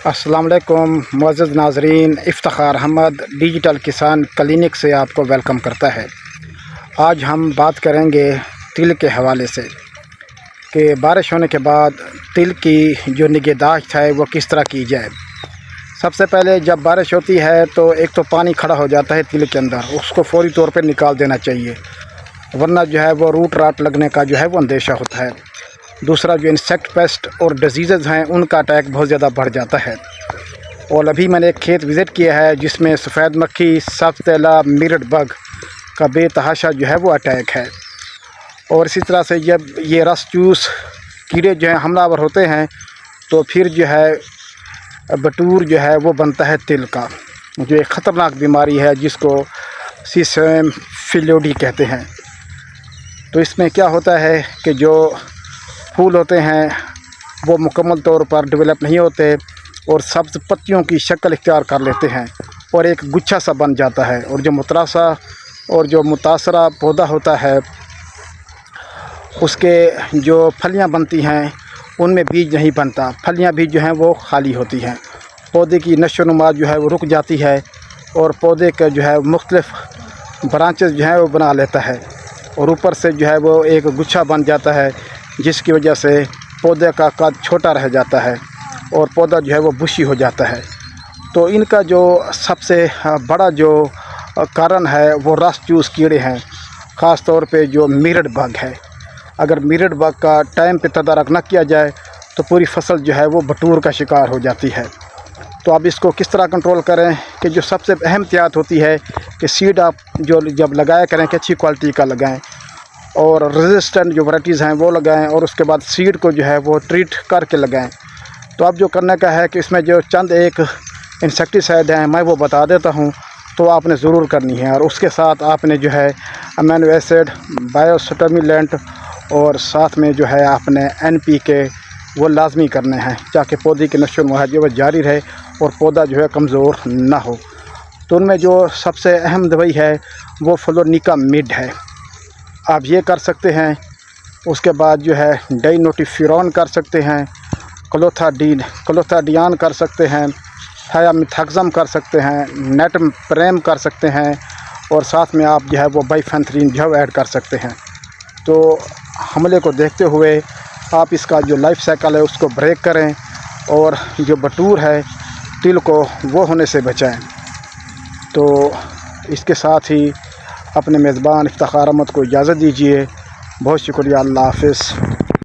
अस्सलाम वालेकुम मुअज़्ज़ज़ नाज़रीन, इफ्तिखार अहमद डिजिटल किसान क्लिनिक से आपको वेलकम करता है। आज हम बात करेंगे तिल के हवाले से कि बारिश होने के बाद तिल की जो निगहदाश्त है वो किस तरह की जाए। सबसे पहले जब बारिश होती है तो एक तो पानी खड़ा हो जाता है तिल के अंदर, उसको फ़ौरी तौर पर निकाल देना चाहिए, वरना जो है वो रूट राट लगने का जो है वो अंदेशा होता है। दूसरा, जो इंसेक्ट पेस्ट और डिजीज़ हैं उनका अटैक बहुत ज़्यादा बढ़ जाता है। और अभी मैंने एक खेत विज़िट किया है जिसमें सफ़ेद मक्खी, सब्ज़ मिरट बग का बेतहाशा जो है वो अटैक है। और इसी तरह से जब ये रस चूस कीड़े जो हैं हमलावर होते हैं तो फिर जो है बटूर जो है वो बनता है तिल का, जो एक ख़तरनाक बीमारी है जिसको सीसम फिलोडी कहते हैं। तो इसमें क्या होता है कि जो फूल होते हैं वो मुकम्मल तौर पर डेवलप नहीं होते और सब्ज़ पत्तियों की शक्ल इख्तियार कर लेते हैं और एक गुच्छा सा बन जाता है। और जो मुतरासा और जो मुतासरा पौधा होता है उसके जो फलियां बनती हैं उनमें बीज नहीं बनता, फलियां भी जो हैं वो खाली होती हैं। पौधे की नशोनुमा जो है वो रुक जाती है और पौधे का जो है मुख्तलिफ़ ब्रांचेस जो है वो बना लेता है और ऊपर से जो है वो एक गुच्छा बन जाता है, जिसकी वजह से पौधे का कद छोटा रह जाता है और पौधा जो है वो बुशी हो जाता है। तो इनका जो सबसे बड़ा जो कारण है वो रस चूस कीड़े हैं, ख़ास तौर पे जो मिरट बग है। अगर मिरट बग का टाइम पे तदारक न किया जाए तो पूरी फसल जो है वो बटूर का शिकार हो जाती है। तो आप इसको किस तरह कंट्रोल करें कि जो सबसे अहम एहतियात होती है कि सीड आप जो जब लगाया करें कि अच्छी क्वालिटी का लगाएं और रेजिस्टेंट जो वैराइटीज़ हैं वो लगाएं और उसके बाद सीड को जो है वो ट्रीट करके लगाएं। तो अब जो करने का है कि इसमें जो चंद एक इंसेक्टिसाइड हैं मैं वो बता देता हूँ, तो आपने ज़रूर करनी है। और उसके साथ आपने जो है अमीनो एसिड, बायोस्टिमुलेंट और साथ में जो है आपने NPK वो लाजमी करने हैं ताकि पौधे की नशो जो है जारी रहे और पौधा जो है कमज़ोर ना हो। तो उनमें जो सबसे अहम दवाई है वो फ्लोनिकामिड है, आप ये कर सकते हैं। उसके बाद जो है डाइनोटिफ्यूरॉन कर सकते हैं, क्लोथाडियान कर सकते हैं, थायामिथाक्सम कर सकते हैं, नेटप्रेम कर सकते हैं और साथ में आप जो है वो बाइफेंथ्रीन जो है ऐड कर सकते हैं। तो हमले को देखते हुए आप इसका जो लाइफ साइकिल है उसको ब्रेक करें और जो बटूर है तिल को वो होने से बचाएं। तो इसके साथ ही अपने मेज़बान इफ्तिखार अहमद को इजाज़त दीजिए। बहुत शुक्रिया। अल्लाह हाफ़िज़।